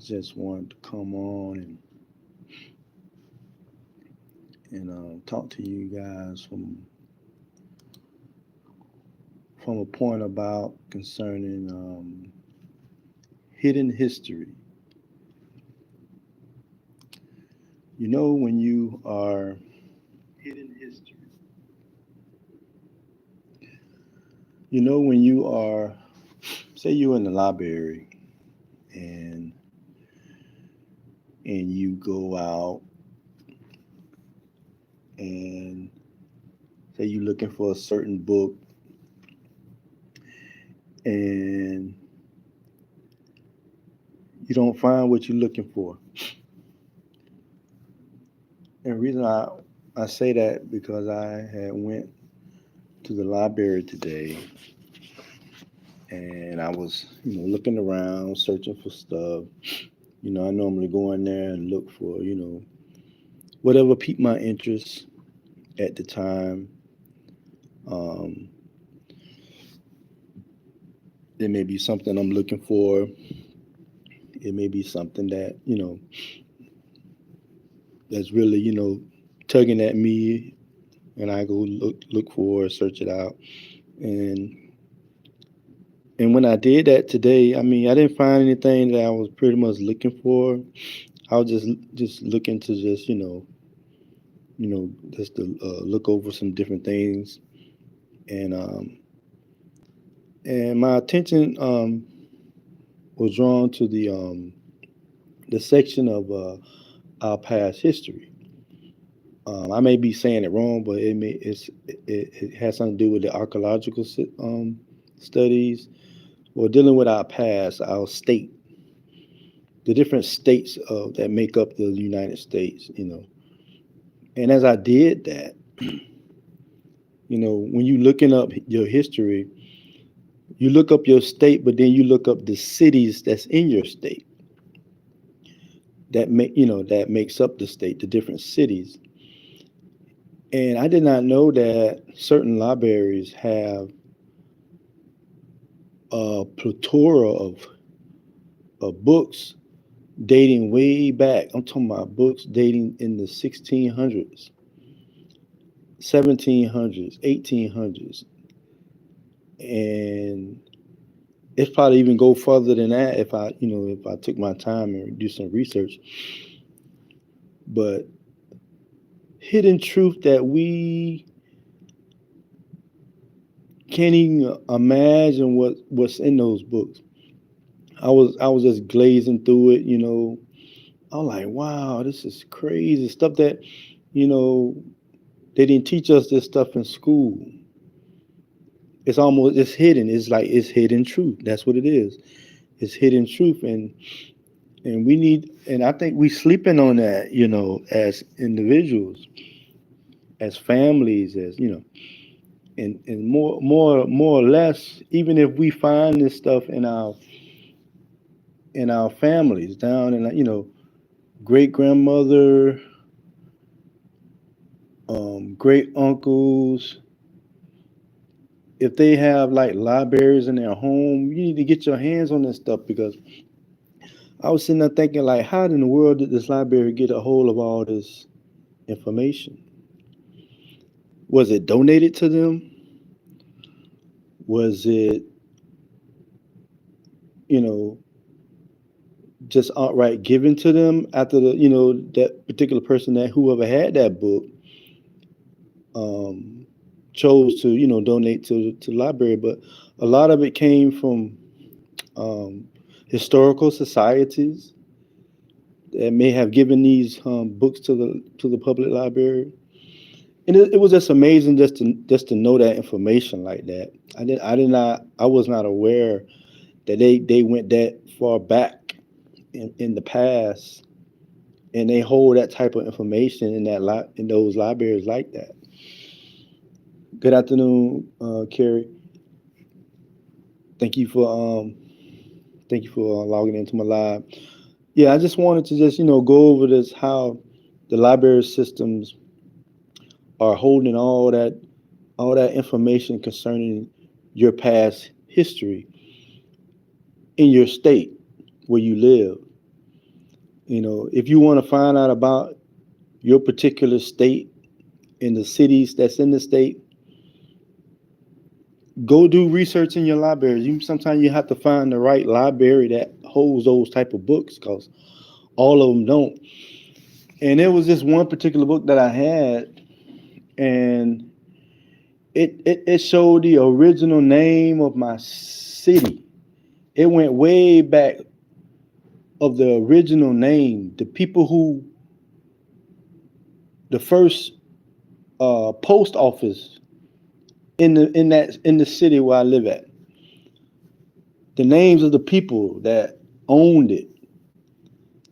just wanted to come on and talk to you guys from a point about concerning hidden history. You know when you are Hidden history. you know when you are say you're in the library and and you go out and say you're looking for a certain book and you don't find what you're looking for. And the reason I say that because I had went to the library today and I was, looking around, searching for stuff. I normally go in there and look for, whatever piqued my interest at the time. Um, it may be something I'm looking for. It may be something that, that's really, tugging at me and I go look for, search it out. And and when I did that today, I mean, I didn't find anything that I was pretty much looking for. I was just looking to just just to look over some different things, and and my attention was drawn to the section of our past history. I may be saying it wrong, but it has something to do with the archaeological studies or dealing with our past, our state, the different states that make up the United States. And as I did that, when you looking up your history, you look up your state, but then you look up the cities that's in your state that makes up the state, the different cities. And I did not know that certain libraries have a plethora of books dating way back. I'm talking about books dating in the 1600s, 1700s, 1800s, and it's probably even go further than that if I took my time and do some research. But hidden truth that we can't even imagine what's in those books. I was just glazing through it. I'm like, wow, this is crazy stuff that you know they didn't teach us this stuff in school. It's hidden. It's like it's hidden truth. That's what it is. It's hidden truth, and we need, and I think we sleeping on that. As individuals, as families, as and more or less, even if we find this stuff in our families, down in great grandmother, great uncles, if they have like libraries in their home, you need to get your hands on this stuff because I was sitting there thinking like, how in the world did this library get a hold of all this information? Was it donated to them? Was it, you know, just outright given to them after that particular person that whoever had that book um, chose to donate to the library? But a lot of it came from um, historical societies that may have given these books to the public library. And it was just amazing just to know that information like that. I was not aware that they went that far back in the past, and they hold that type of information in those libraries like that. Good afternoon, Carrie. Thank you for logging into my live. Yeah, I just wanted to just go over this how the library systems are holding all that information concerning your past history in your state where you live. If you want to find out about your particular state in the cities that's in the state, go do research in your libraries. Sometimes you have to find the right library that holds those type of books because all of them don't. And it was this one particular book that I had, and it showed the original name of my city. It went way back of the original name, the people who the first post office in the city where I live at, the names of the people that owned it,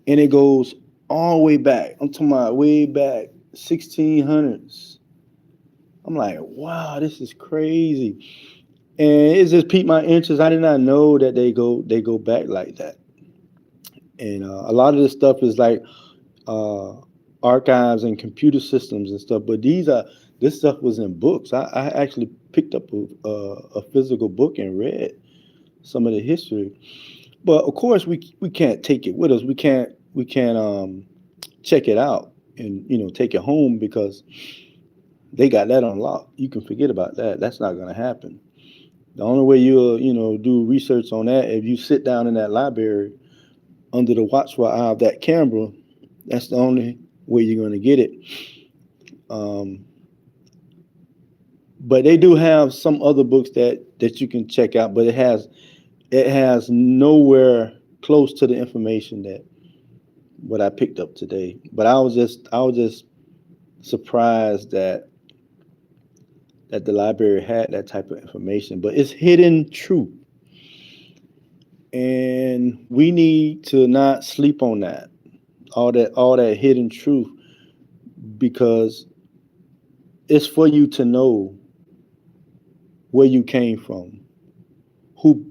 and it goes all the way back. I'm talking about way back 1600s. I'm like, wow, this is crazy, and it just piqued my interest. I did not know that they go back like that, and a lot of this stuff is like uh, archives and computer systems and stuff. But this stuff was in books. I actually picked up a physical book and read some of the history. But of course, we can't take it with us. We can't check it out and take it home because they got that on lock. You can forget about that. That's not going to happen. The only way you'll do research on that if you sit down in that library under the watchful eye of that camera. That's the only way you're going to get it. Um, but they do have some other books that you can check out, but it has nowhere close to the information that what I picked up today. But I was just surprised that the library had that type of information. But it's hidden truth, and we need to not sleep on that. All that hidden truth, because it's for you to know where you came from, who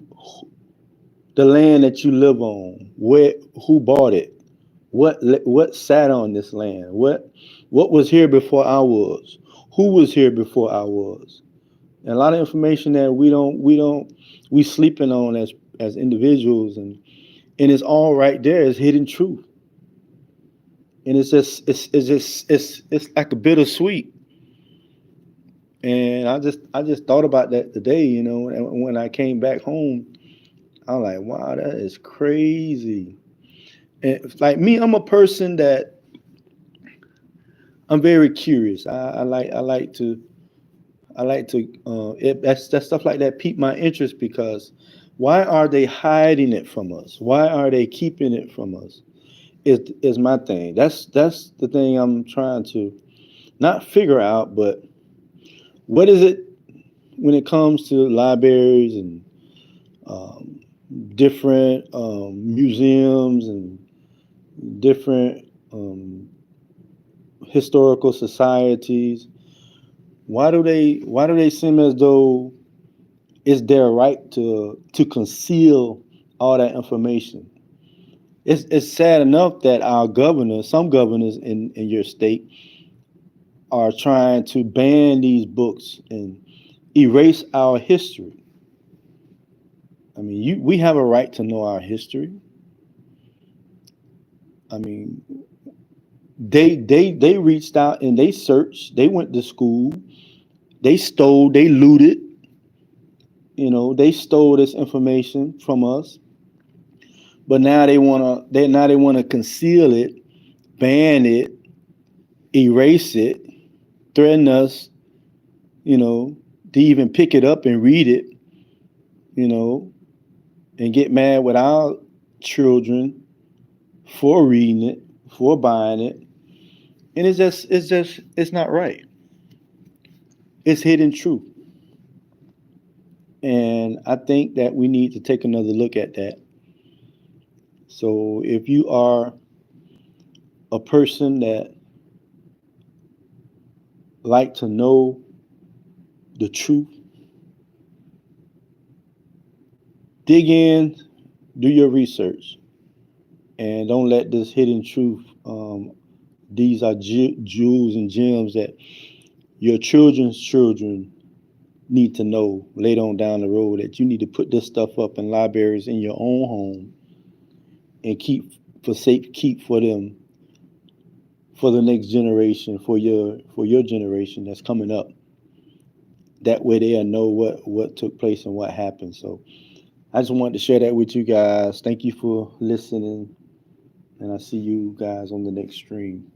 the land that you live on, who bought it, what sat on this land, what was here before I was, who was here before I was, and a lot of information that we sleeping on as individuals, and it's all right there. It's hidden truth, and it's like a bittersweet. And I just thought about that today, and when I came back home, I'm like, wow, that is crazy. And like me, I'm a person that I'm very curious. That's stuff like that pique my interest because why are they hiding it from us? Why are they keeping it from us? Is my thing. That's the thing I'm trying to not figure out, but what is it when it comes to libraries and um, different museums and different historical societies? Why do they seem as though it's their right to conceal all that information? It's sad enough that our governors, some governors in your state, are trying to ban these books and erase our history. I mean, we have a right to know our history. I mean, they reached out and they searched. They went to school. They stole. They looted. They stole this information from us. But now they wanna conceal it, ban it, erase it, threaten us. You know, to even pick it up and read it. You know, and get mad with our children for reading it, for buying it, and it's not right. It's hidden truth, and I think that we need to take another look at that. So if you are a person that like to know the truth, dig in, do your research, and don't let this hidden truth. These are jewels and gems that your children's children need to know later on down the road, that you need to put this stuff up in libraries in your own home and keep for safe keep for them, for the next generation, for your generation that's coming up. That way they'll know what took place and what happened. So I just wanted to share that with you guys. Thank you for listening, and I see you guys on the next stream.